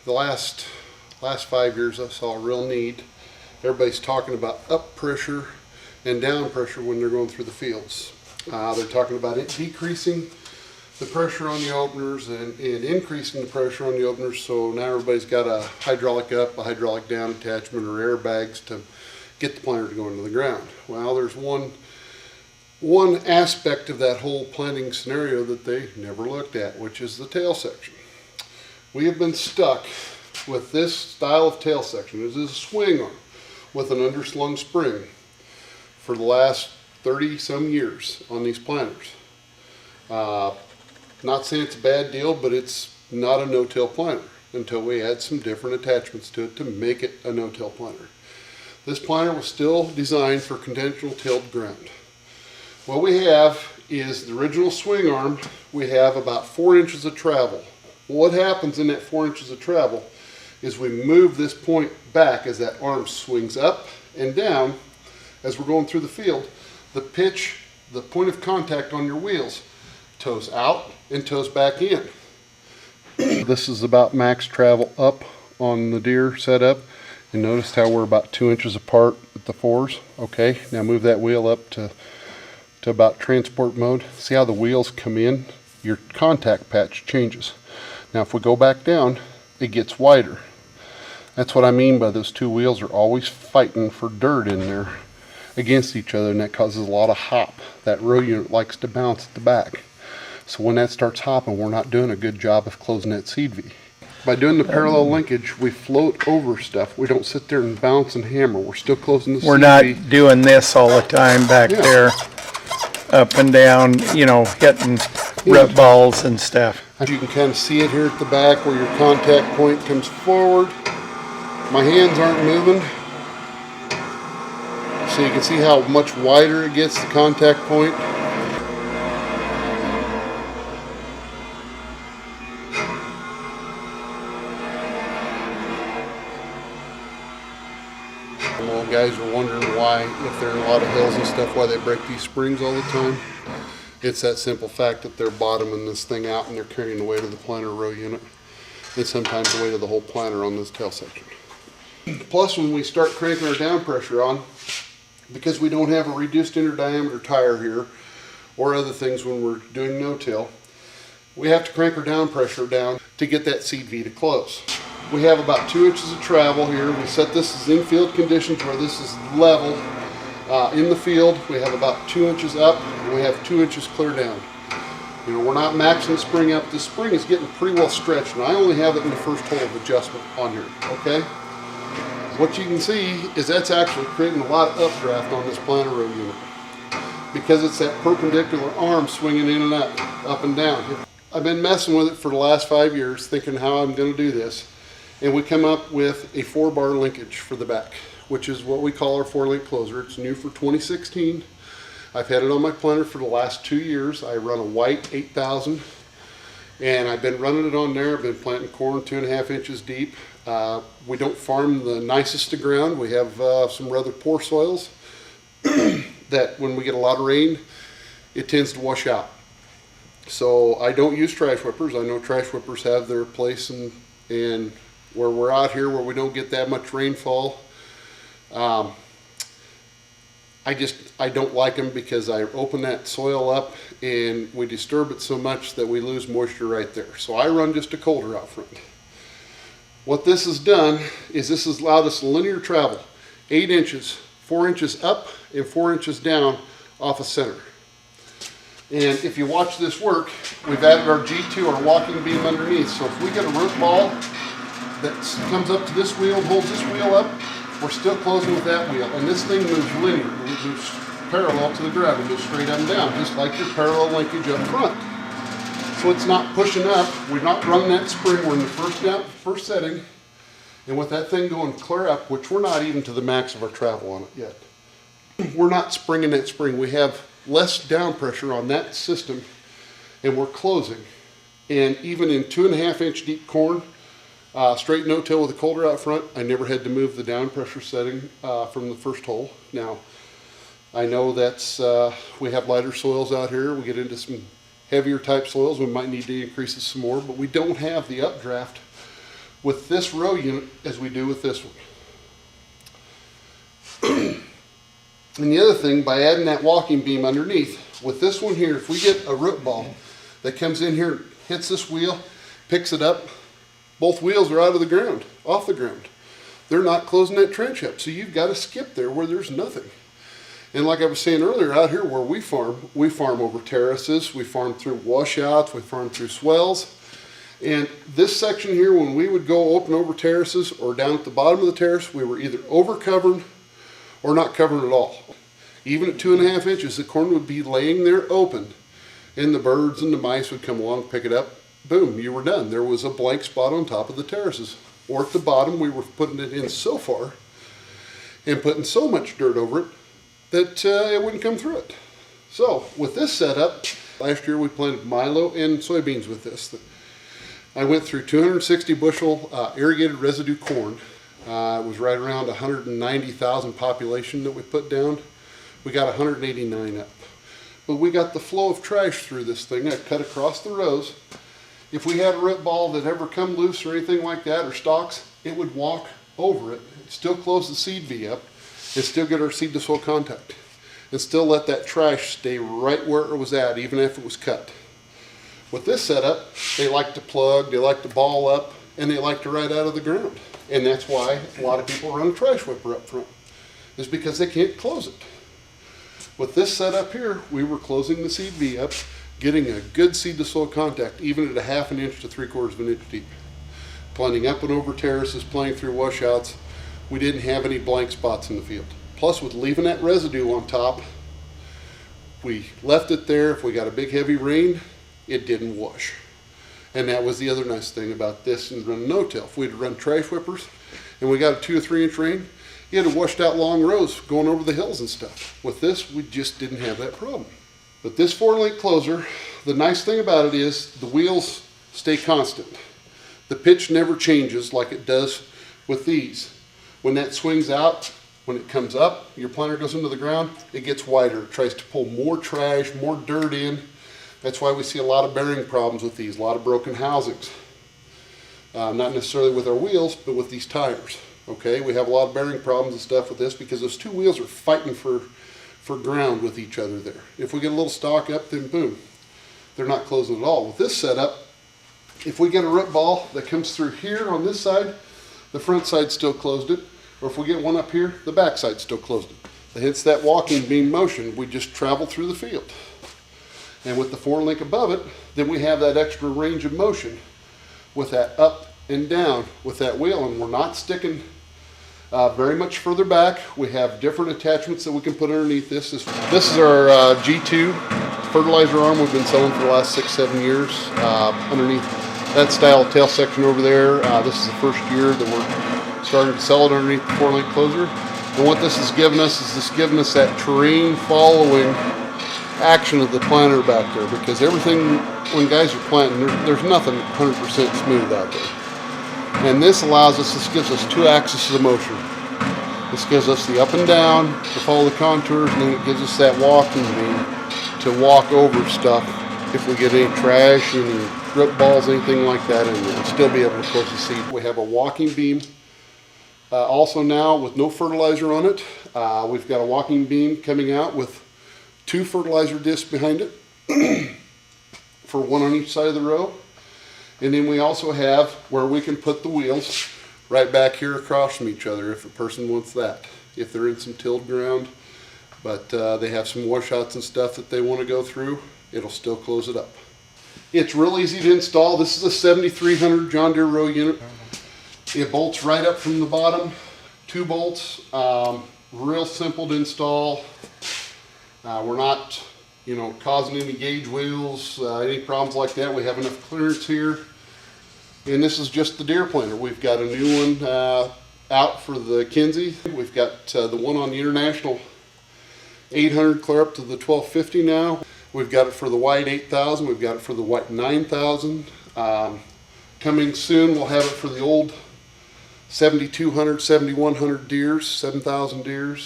the last 5 years I saw a real need. Everybody's talking about up pressure and down pressure when they're going through the fields. They're talking about it decreasing the pressure on the openers and increasing the pressure on the openers, so now everybody's got a hydraulic up, a hydraulic down attachment, or airbags to get the planter to go into the ground. Well, there's one aspect of that whole planting scenario that they never looked at, which is the tail section. We have been stuck with this style of tail section. This is a swing arm with an underslung spring for the last 30 some years on these planters. Not saying it's a bad deal, but it's not a no-till planter until we add some different attachments to it to make it a no-till planter. This planter was still designed for conventional tilled ground. What we have is the original swing arm. We have about 4 inches of travel. What happens in that 4 inches of travel is we move this point back as that arm swings up and down as we're going through the field. The pitch, the point of contact on your wheels, toes out and toes back in. This is about max travel up on the deer setup, and notice how we're about 2 inches apart at the fours. Okay, now move that wheel up to about transport mode. See how the wheels come in? Your contact patch changes. Now if we go back down, it gets wider. That's what I mean by those two wheels are always fighting for dirt in there against each other, and that causes a lot of hop. That row unit likes to bounce at the back. So when that starts hopping, we're not doing a good job of closing that seed V. By doing the parallel linkage, we float over stuff. We don't sit there and bounce and hammer. We're still closing the seed V. We're not doing this all the time back there, up and down, you know, hitting rut balls and stuff. You can kind of see it here at the back where your contact point comes forward. My hands aren't moving. So you can see how much wider it gets, the contact point. Well, guys are wondering why, if there are a lot of hills and stuff, why they break these springs all the time. It's that simple fact that they're bottoming this thing out and they're carrying the weight of the planter row unit, and sometimes the weight of the whole planter on this tail section. Plus, when we start cranking our down pressure on, because we don't have a reduced inner diameter tire here or other things when we're doing no-till, we have to crank our down pressure down to get that seed V to close. We have about 2 inches of travel here. We set this as in-field conditions where this is level. In the field, we have about 2 inches up and we have 2 inches clear down. You know, we're not maxing the spring up. This spring is getting pretty well stretched, and I only have it in the first hole of adjustment on here, okay? What you can see is that's actually creating a lot of updraft on this planter row unit because it's that perpendicular arm swinging in and up and down. I've been messing with it for the last 5 years, thinking how I'm going to do this, and we come up with a 4-bar linkage for the back, which is what we call our 4-link closer. It's new for 2016. I've had it on my planter for the last 2 years. I run a white 8000, and I've been running it on there. I've been planting corn 2.5 inches deep. We don't farm the nicest of ground. We have some rather poor soils that when we get a lot of rain, it tends to wash out. So I don't use trash whippers. I know trash whippers have their place, and where we're out here where we don't get that much rainfall, I don't like them because I open that soil up and we disturb it so much that we lose moisture right there. So I run just a colder out front. What this has done is this has allowed us linear travel, 8 inches, 4 inches up and 4 inches down off of center. And if you watch this work, we've added our G2, our walking beam underneath. So if we get a root ball that comes up to this wheel, holds this wheel up, we're still closing with that wheel. And this thing moves linear, it moves parallel to the ground, it moves straight up and down, just like your parallel linkage up front. So it's not pushing up, we're not running that spring, we're in the first setting, and with that thing going clear up, which we're not even to the max of our travel on it yet. We're not springing that spring, we have less down pressure on that system, and we're closing. And even in 2.5 inch deep corn, straight no-till with a colder out front, I never had to move the down pressure setting from the first hole. Now, I know that's, we have lighter soils out here, we get into some heavier type soils, we might need to increase it some more, but we don't have the updraft with this row unit as we do with this one. And the other thing, by adding that walking beam underneath, with this one here, if we get a root ball that comes in here, hits this wheel, picks it up, both wheels are out of the ground, off the ground. They're not closing that trench up, so you've got to skip there where there's nothing. And like I was saying earlier, out here where we farm over terraces, we farm through washouts, we farm through swells. And this section here, when we would go open over terraces or down at the bottom of the terrace, we were either over covered or not covered at all. Even at 2.5 inches, the corn would be laying there open, and the birds and the mice would come along, pick it up, boom, you were done. There was a blank spot on top of the terraces. Or at the bottom, we were putting it in so far and putting so much dirt over it that it wouldn't come through it. So with this setup, last year we planted milo and soybeans with this. I went through 260 bushel irrigated residue corn. It was right around 190,000 population that we put down. We got 189 up. But we got the flow of trash through this thing. I cut across the rows. If we had a root ball that ever come loose or anything like that, or stalks, it would walk over it, still close the seed V up, and still get our seed to soil contact, and still let that trash stay right where it was at, even if it was cut. With this setup, they like to plug, they like to ball up, and they like to ride out of the ground. And that's why a lot of people run a trash whipper up front, is because they can't close it. With this setup here, we were closing the seed V up, getting a good seed to soil contact, even at 1/2 inch to 3/4 inch deep. Planting up and over terraces, planting through washouts, we didn't have any blank spots in the field. Plus, with leaving that residue on top, we left it there. If we got a big heavy rain, it didn't wash. And that was the other nice thing about this and running no-till. If we'd run trash whippers and we got a 2 or 3 inch rain, you had to washed out long rows going over the hills and stuff. With this, we just didn't have that problem. But this 4-link closer, the nice thing about it is the wheels stay constant. The pitch never changes like it does with these. When that swings out, when it comes up, your planter goes into the ground, it gets wider. It tries to pull more trash, more dirt in. That's why we see a lot of bearing problems with these, a lot of broken housings. Not necessarily with our wheels, but with these tires. Okay, we have a lot of bearing problems and stuff with this because those two wheels are fighting for ground with each other there. If we get a little stalk up, then boom, they're not closing at all. With this setup, if we get a root ball that comes through here on this side, the front side still closed it. Or if we get one up here, the back side still closed it. Hence that walking beam motion, we just travel through the field. And with the 4-link above it, then we have that extra range of motion with that up and down with that wheel, and we're not sticking very much further back. We have different attachments that we can put underneath this. This is our G2 fertilizer arm we've been selling for the last 6-7 years. Underneath that style tail section over there, this is the first year that we're starting to sell it underneath the 4-link closer. And what this has given us is this giving us that terrain following action of the planter back there, because everything, when guys are planting, there's nothing 100% smooth out there. And this allows us, this gives us 2 axes of motion. This gives us the up and down to follow the contours, and then it gives us that walking beam to walk over stuff if we get any trash, any root balls, anything like that in there, and still be able to close the seed. We have a walking beam also now with no fertilizer on it. We've got a walking beam coming out with 2 fertilizer discs behind it for 1 on each side of the row. And then we also have where we can put the wheels right back here across from each other if a person wants that. If they're in some tilled ground, but they have some washouts and stuff that they want to go through, it'll still close it up. It's real easy to install. This is a 7300 John Deere row unit. It bolts right up from the bottom, 2 bolts, real simple to install. We're not, causing any gauge wheels, any problems like that. We have enough clearance here. And this is just the Deere planter. We've got a new one out for the Kinsey. We've got the one on the International 800 clear up to the 1250 now. We've got it for the white 8000. We've got it for the white 9000. Coming soon, we'll have it for the old 7200, 7100 Deeres, 7000 Deeres.